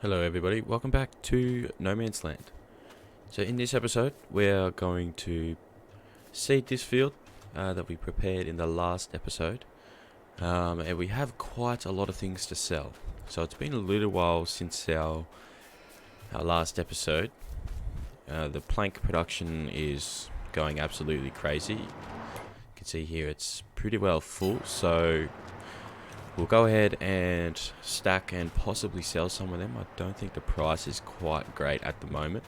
Hello everybody, welcome back to No Man's Land. So in this episode we're going to seed this field that we prepared in the last episode, and we have quite a lot of things to sell. So it's been a little while since our last episode. The plank production is going absolutely crazy. You can see here it's pretty well full, so we'll go ahead and stack and possibly sell some of them. I don't think the price is quite great at the moment.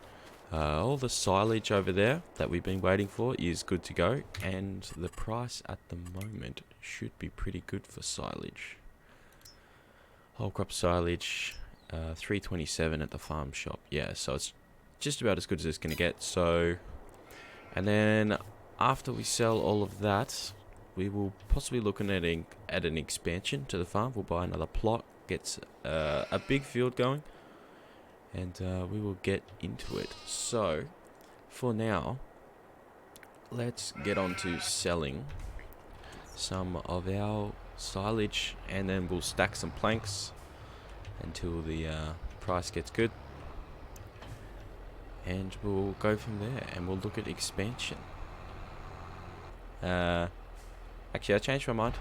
All the silage over there that we've been waiting for is good to go, and the price at the moment should be pretty good for silage. Whole crop silage, 327 at the farm shop. Yeah, so it's just about as good as it's going to get. So, and then after we sell all of that, we will possibly look at an expansion to the farm. We'll buy another plot, get a big field going, and we will get into it. So, for now, let's get on to selling some of our silage, and then we'll stack some planks until the price gets good. And we'll go from there, and we'll look at expansion. Actually, I changed my mind.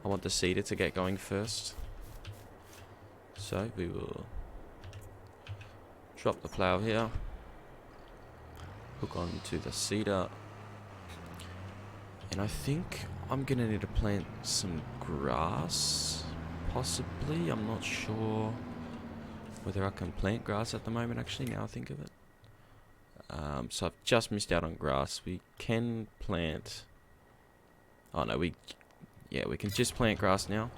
I want the cedar to get going first. So we will drop the plow here. Hook on to the cedar. And I think I'm going to need to plant some grass. Possibly. I'm not sure whether I can plant grass at the moment, actually, now I think of it. So I've just missed out on grass. We can plant... Oh no, we can just plant grass now.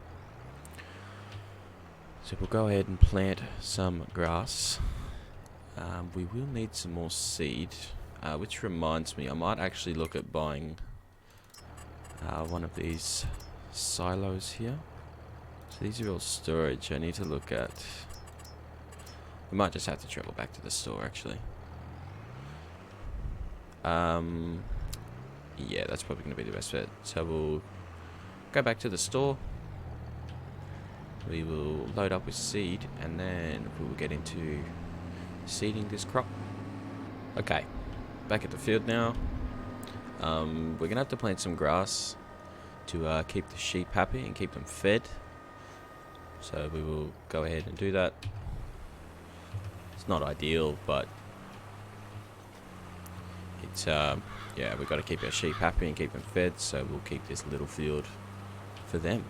So we'll go ahead and plant some grass. We will need some more seed, which reminds me, I might actually look at buying one of these silos here. So these are all storage. I need to look at... We might just have to travel back to the store, actually. Yeah, that's probably going to be the best bet. So we'll go back to the store. We will load up with seed, and then we will get into seeding this crop. Okay, back at the field now. We're going to have to plant some grass to keep the sheep happy and keep them fed. So we will go ahead and do that. It's not ideal, but it's yeah, we've got to keep our sheep happy and keep them fed, so we'll keep this little field for them.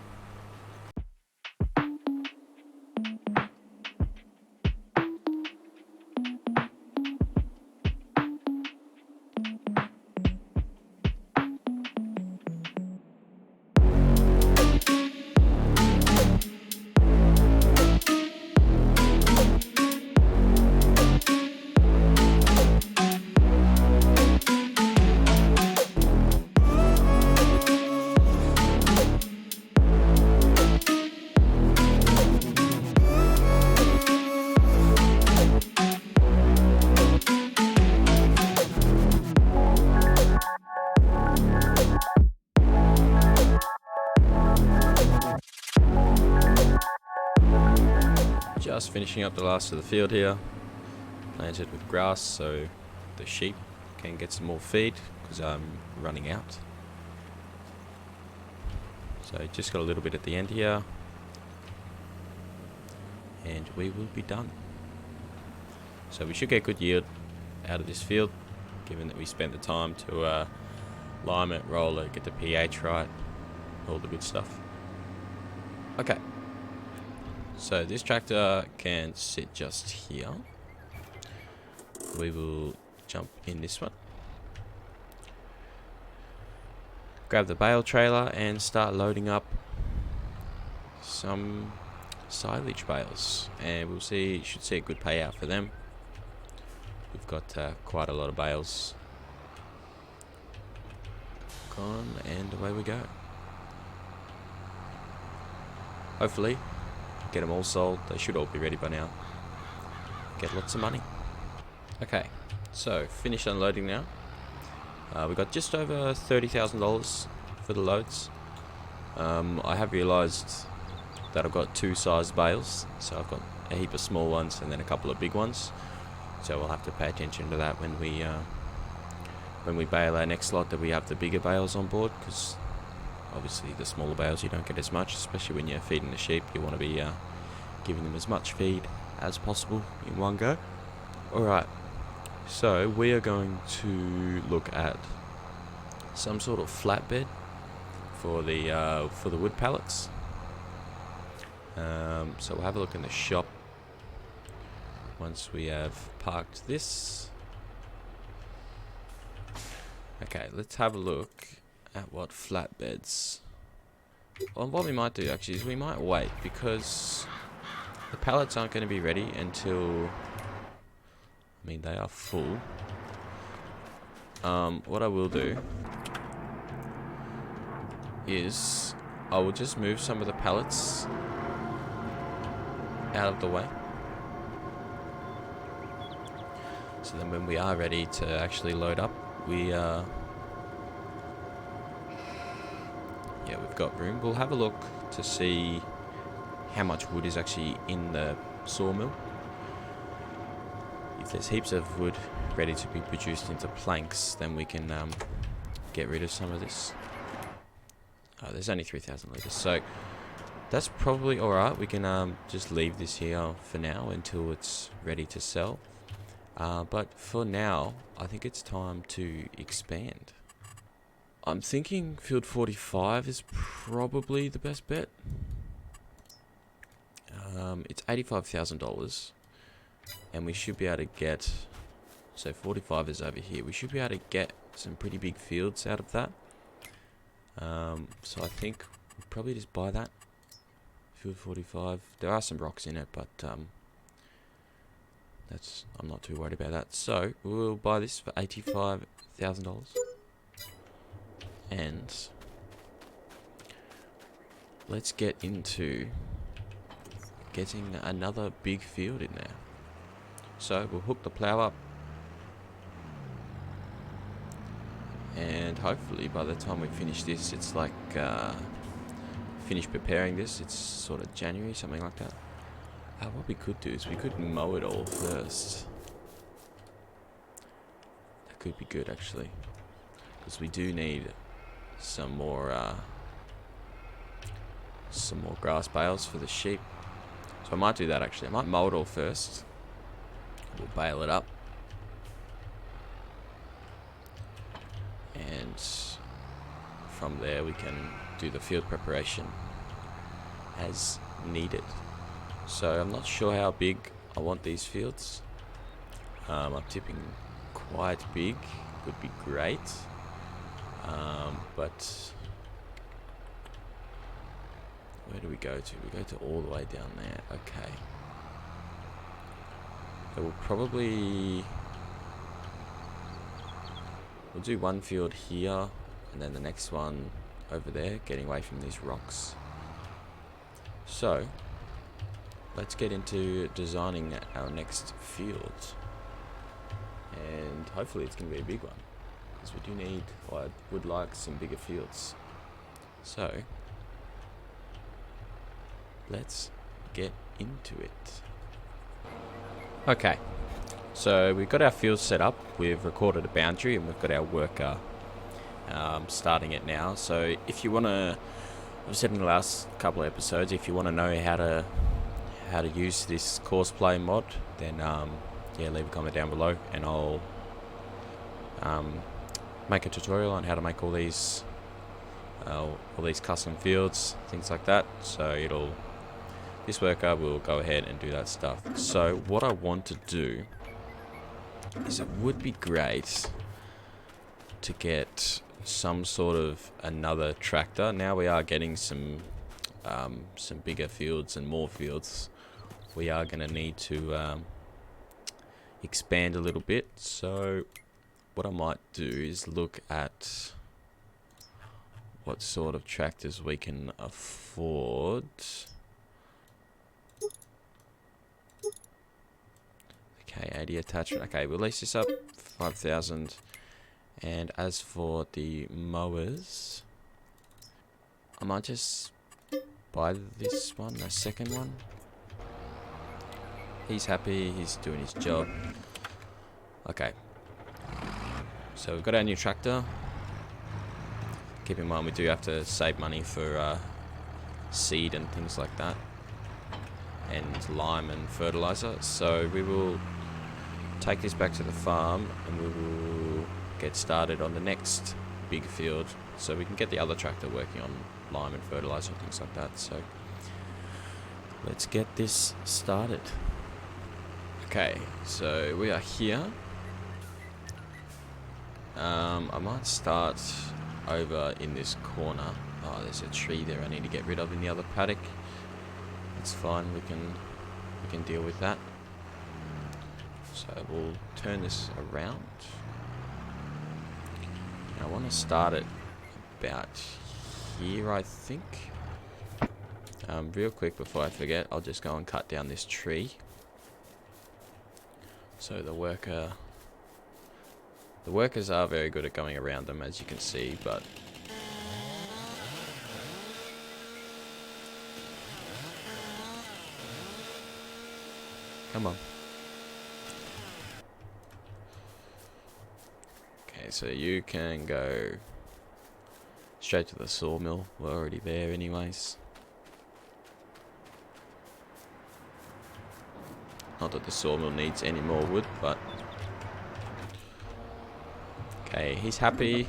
Just finishing up the last of the field here, planted with grass so the sheep can get some more feed because I'm running out. So just got a little bit at the end here, and we will be done. So we should get good yield out of this field, given that we spent the time to lime it, roll it, get the pH right, all the good stuff. Okay. So this tractor can sit just here. We will jump in this one. Grab the bale trailer and start loading up some silage bales. And we'll see, should see a good payout for them. We've got quite a lot of bales gone, and away we go. Hopefully get them all sold. They should all be ready by now. Get lots of money. Okay, so finished unloading now. We got just over $30,000 for the loads. I have realised that I've got two size bales, so I've got a heap of small ones and then a couple of big ones. So we'll have to pay attention to that when we bail our next lot, that we have the bigger bales on board, because obviously the smaller bales you don't get as much, especially when you're feeding the sheep. You want to be giving them as much feed as possible in one go. Alright, so we are going to look at some sort of flatbed for the wood pallets. So we'll have a look in the shop once we have parked this. Okay, let's have a look at what flatbeds. Well, what we might do actually is we might wait, because the pallets aren't going to be ready until, I mean, they are full. What I will do is I will just move some of the pallets out of the way, so then when we are ready to actually load up, we've got room. We'll have a look to see how much wood is actually in the sawmill. If there's heaps of wood ready to be produced into planks, then we can get rid of some of this. There's only 3,000 litres, so that's probably alright. We can just leave this here for now until it's ready to sell. But for now, I think it's time to expand. I'm thinking field 45 is probably the best bet. It's $85,000, and we should be able to get, so 45 is over here, we should be able to get some pretty big fields out of that. So I think we'll probably just buy that. Field 45. There are some rocks in it, but I'm not too worried about that. So we'll buy this for $85,000, and let's get into getting another big field in there. So we'll hook the plow up, and hopefully by the time we finish this, it's like finish preparing this, it's sort of January, something like that. What we could do is we could mow it all first. That could be good actually, because we do need some more grass bales for the sheep. So I might do that actually. I might mow it all first. We'll bale it up, and from there we can do the field preparation as needed. So I'm not sure how big I want these fields. I'm tipping quite big would be great, but where do we go to? We go to all the way down there. Okay. So we'll do one field here, and then the next one over there, getting away from these rocks. So let's get into designing our next field, and hopefully it's going to be a big one, because we do need, or I would like some bigger fields. So let's get into it. Okay, so we've got our field set up, we've recorded a boundary, and we've got our worker starting it now. So if you want to, I've said in the last couple of episodes, if you want to know how to use this courseplay mod, then yeah, leave a comment down below, and I'll make a tutorial on how to make all these custom fields, things like that. So this worker will go ahead and do that stuff. So what I want to do is, it would be great to get some sort of another tractor. Now we are getting some bigger fields and more fields. We are going to need to expand a little bit. So what I might do is look at what sort of tractors we can afford. Okay, 80 attachment. Okay, we'll lease this up for 5,000. And as for the mowers, I might just buy this one, the second one. He's happy, he's doing his job. Okay. So we've got our new tractor. Keep in mind we do have to save money for seed and things like that. And lime and fertilizer. So we will take this back to the farm and we will get started on the next big field so we can get the other tractor working on lime and fertilizer and things like that. So let's get this started. Okay, so we are here. I might start over in this corner. Oh, there's a tree there I need to get rid of in the other paddock. It's fine, we can deal with that. So we'll turn this around. I want to start it about here, I think. Real quick before I forget, I'll just go and cut down this tree. So the workers are very good at going around them, as you can see, but come on. Okay, so you can go straight to the sawmill. We're already there anyways. Not that the sawmill needs any more wood, but okay, he's happy.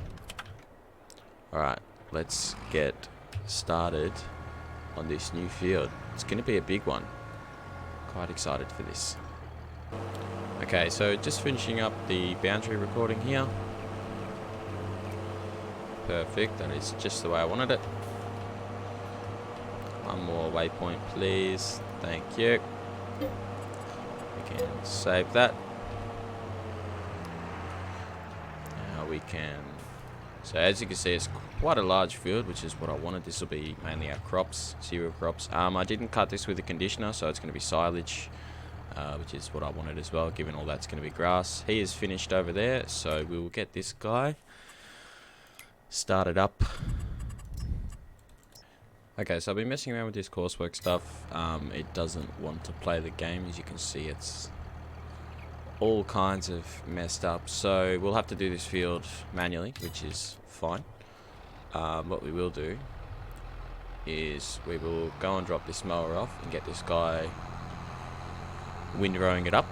Alright, let's get started on this new field. It's going to be a big one. Quite excited for this. Okay, so just finishing up the boundary recording here. Perfect, that is just the way I wanted it. One more waypoint, please. Thank you. We can save that. Now we can... So as you can see, it's quite a large field, which is what I wanted. This will be mainly our crops, cereal crops. I didn't cut this with a conditioner, so it's going to be silage, which is what I wanted as well, given all that's going to be grass. He is finished over there, so we will get this guy started up. Okay, so I've been messing around with this coursework stuff. It doesn't want to play the game. As you can see, it's all kinds of messed up. So we'll have to do this field manually, which is fine. What we will do is we will go and drop this mower off and get this guy windrowing it up.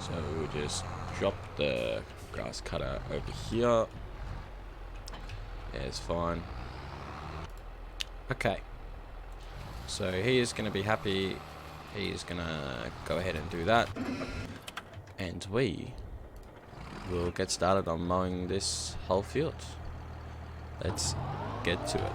So we'll just drop the grass cutter over here. Yeah, it's fine. Okay. So he is going to be happy. He is going to go ahead and do that. And we will get started on mowing this whole field. Let's get to it.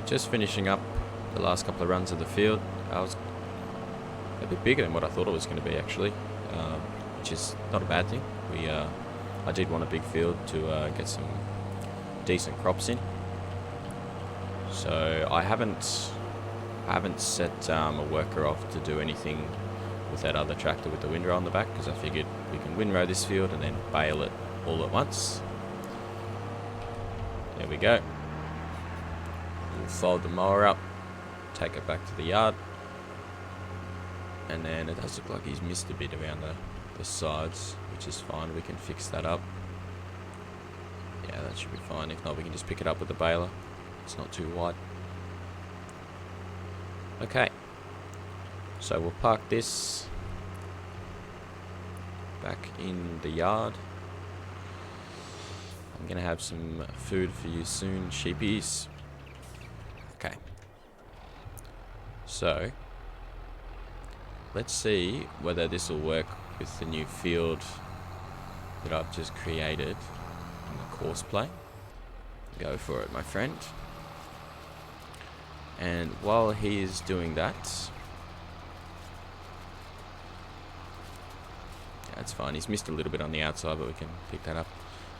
Just finishing up the last couple of runs of the field. a bit bigger than what I thought it was going to be actually, which is not a bad thing. I did want a big field to get some decent crops in. So I haven't set a worker off to do anything with that other tractor with the windrow on the back, because I figured we can windrow this field and then bale it all at once. There we go. We'll fold the mower up, take it back to the yard, and then it does look like he's missed a bit around the sides, which is fine. We can fix that up. Yeah, that should be fine. If not, we can just pick it up with the baler. It's not too wide. Okay, so we'll park this back in the yard. I'm gonna have some food for you soon, sheepies. Okay, so let's see whether this will work with the new field that I've just created in the course play. Go for it, my friend. And while he is doing that, that's fine. He's missed a little bit on the outside, but we can pick that up.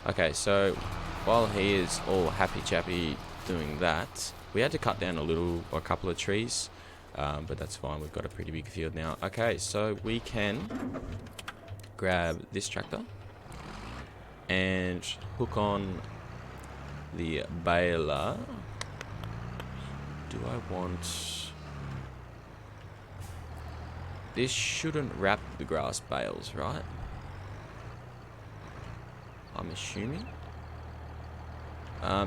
Okay, so while he is all happy chappy doing that, we had to cut down a couple of trees, but that's fine. We've got a pretty big field now. Okay, so we can grab this tractor and hook on the baler. Do I want... This shouldn't wrap the grass bales, right? I'm assuming.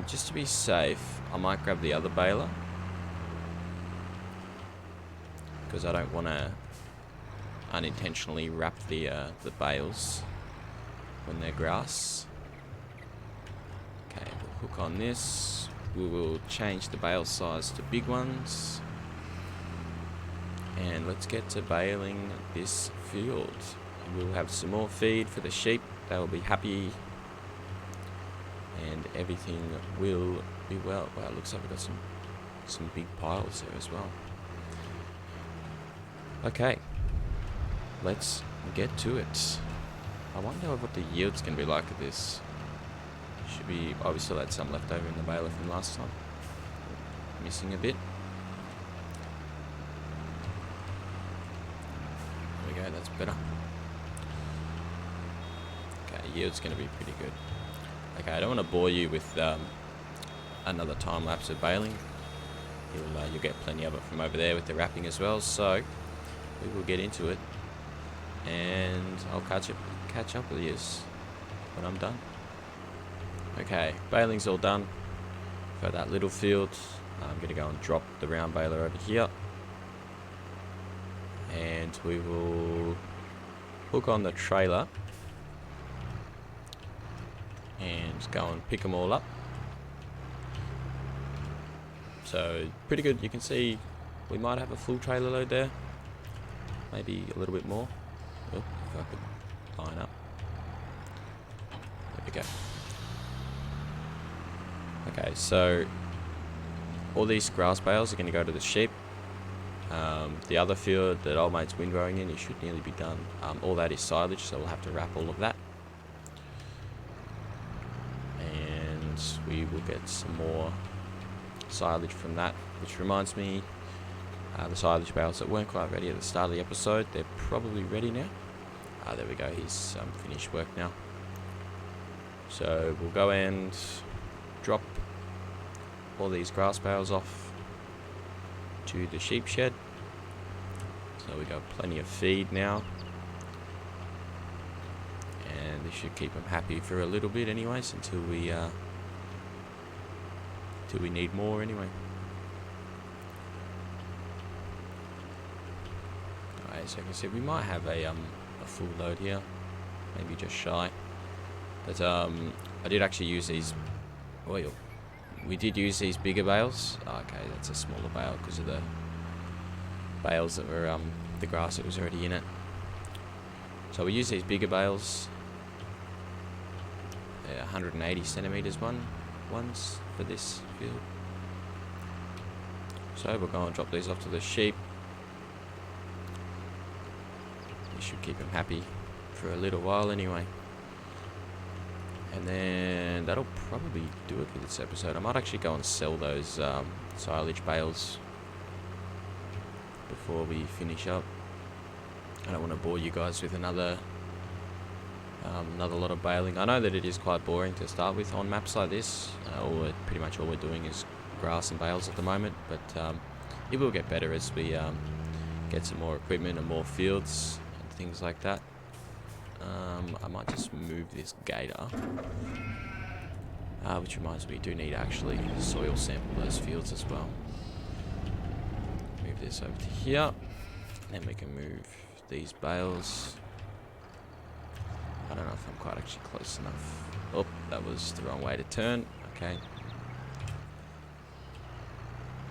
Just to be safe, I might grab the other baler, because I don't want to unintentionally wrap the bales when they're grass. Okay, we'll hook on this. We will change the bale size to big ones. And let's get to baling this field. And we'll have some more feed for the sheep. They will be happy. And everything will be well. Wow, it looks like we've got some big piles there as well. Okay. Let's get to it. I wonder what the yield's going to be like at this. Should be... Oh, we still had some left over in the baler from last time. Missing a bit. There we go, that's better. Okay, yield's going to be pretty good. Okay, I don't want to bore you with another time lapse of baling. You'll get plenty of it from over there with the wrapping as well. So we will get into it, and I'll catch up with you when I'm done. Okay, baling's all done for that little field. I'm going to go and drop the round baler over here, and we will hook on the trailer and go and pick them all up. So pretty good. You can see we might have a full trailer load there, maybe a little bit more. Oh, if I could line up. There we go. Okay, so all these grass bales are going to go to the sheep. The other field that old mate's windrowing in, it should nearly be done. All that is silage, so we'll have to wrap all of that. And we will get some more silage from that, which reminds me, the silage bales that weren't quite ready at the start of the episode, they're probably ready now. There we go, he's finished work now. So we'll go and drop all these grass bales off to the sheep shed. So we got plenty of feed now, and this should keep them happy for a little bit anyways, until we need more anyway. Alright, so like I said, we might have a full load here, maybe just shy. But I did actually use these. Well, we did use these bigger bales. Okay, that's a smaller bale because of the bales that were the grass that was already in it. So we use these bigger bales. They're 180 centimeters ones for this field. So we'll go and drop these off to the sheep. should keep them happy for a little while anyway. And then that'll probably do it for this episode. I might actually go and sell those silage bales before we finish up. I don't want to bore you guys with another lot of baling. I know that it is quite boring to start with on maps like this. Pretty much all we're doing is grass and bales at the moment, but it will get better as we get some more equipment and more fields and things like that. I might just move this gator, which reminds me, we do need to actually soil sample those fields as well. Move this over to here, then we can move these bales. I don't know if I'm quite actually close enough. Oh, that was the wrong way to turn. Okay.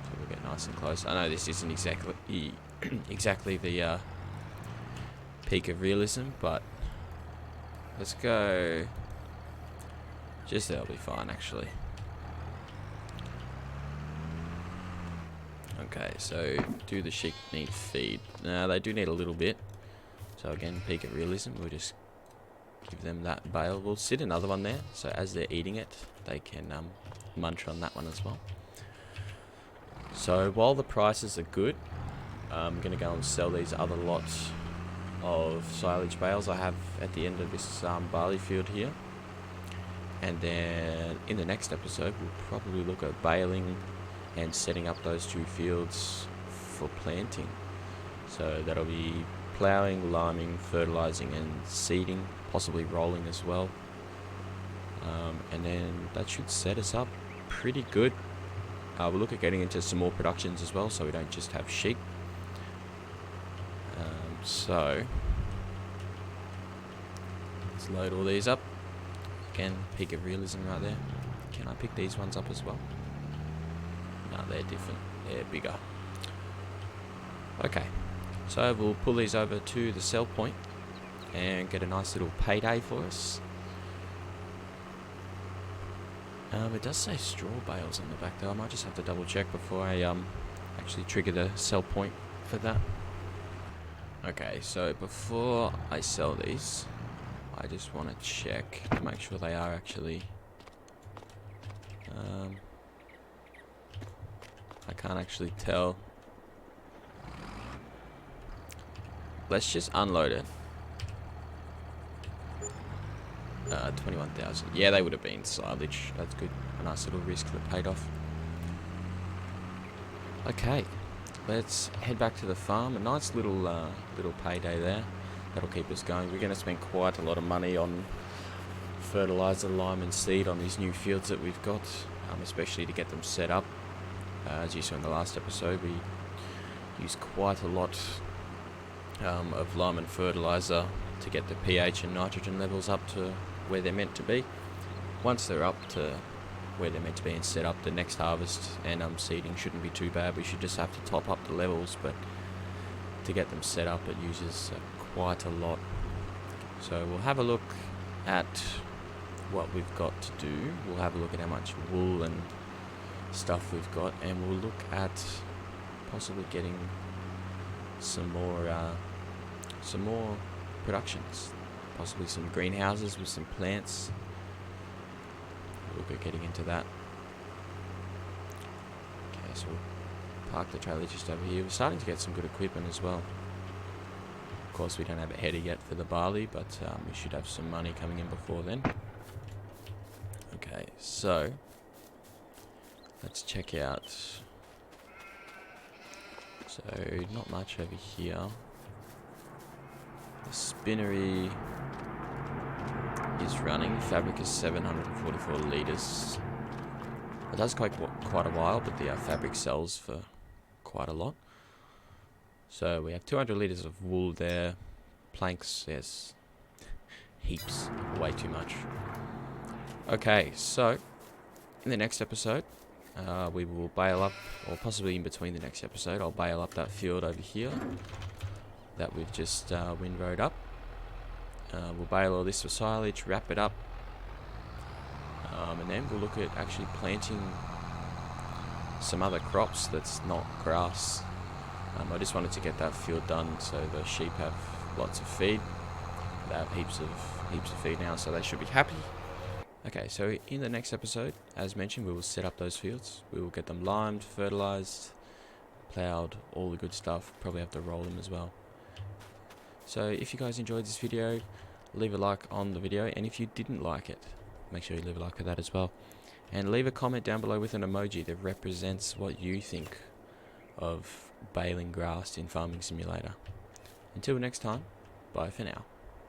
So we'll get nice and close. I know this isn't exactly the peak of realism, but let's go. Just that'll be fine, actually. Okay, so do the sheep need feed? No, they do need a little bit. So again, peak of realism, we'll just give them that bale. We'll sit another one there, so as they're eating it, they can munch on that one as well. So while the prices are good, I'm going to go and sell these other lots of silage bales I have at the end of this barley field here. And then in the next episode, we'll probably look at baling and setting up those two fields for planting. So that'll be ploughing, liming, fertilizing and seeding, possibly rolling as well. And then that should set us up pretty good. We'll look at getting into some more productions as well, so we don't just have sheep. So let's load all these up. Again, peak of realism right there. Can I pick these ones up as well? No, they're different. They're bigger. Okay, so we'll pull these over to the sell point and get a nice little payday for us. It does say straw bales on the back though. I might just have to double check before I actually trigger the sell point for that. Okay, so before I sell these, I just want to check to make sure they are actually I can't actually tell. Let's just unload it. 21,000. Yeah, they would have been silage. That's good. A nice little risk that paid off. Okay, let's head back to the farm. A nice little payday there. That'll keep us going. We're going to spend quite a lot of money on fertilizer, lime and seed on these new fields that we've got, especially to get them set up. As you saw in the last episode, we used quite a lot of lime and fertilizer to get the pH and nitrogen levels up to where they're meant to be. Once they're up to where they're meant to be and set up, the next harvest and seeding shouldn't be too bad. We should just have to top up the levels, but to get them set up it uses quite a lot. So we'll have a look at what we've got to do. We'll have a look at how much wool and stuff we've got, and we'll look at possibly getting some more productions, possibly some greenhouses with some plants. We'll look at getting into that. Okay, so we'll park the trailer just over here. We're starting to get some good equipment as well. Of course, we don't have a header yet for the barley, but we should have some money coming in before then. Okay, so let's check out. So not much over here. The spinnery is running. Fabric is 744 litres. It does take quite a while, but the fabric sells for quite a lot. So we have 200 litres of wool there. Planks, yes, heaps, way too much. Okay, so in the next episode, we will bale up, or possibly in between the next episode, I'll bale up that field over here that we've just windrowed up. We'll bale all this for silage, wrap it up, and then we'll look at actually planting some other crops that's not grass. I just wanted to get that field done so the sheep have lots of feed. They have heaps of feed now, so they should be happy. Okay, so in the next episode, as mentioned, we will set up those fields. We will get them limed, fertilized, plowed, all the good stuff. Probably have to roll them as well. So if you guys enjoyed this video, leave a like on the video, and if you didn't like it, make sure you leave a like for that as well. And leave a comment down below with an emoji that represents what you think of baling grass in Farming Simulator. Until next time, bye for now.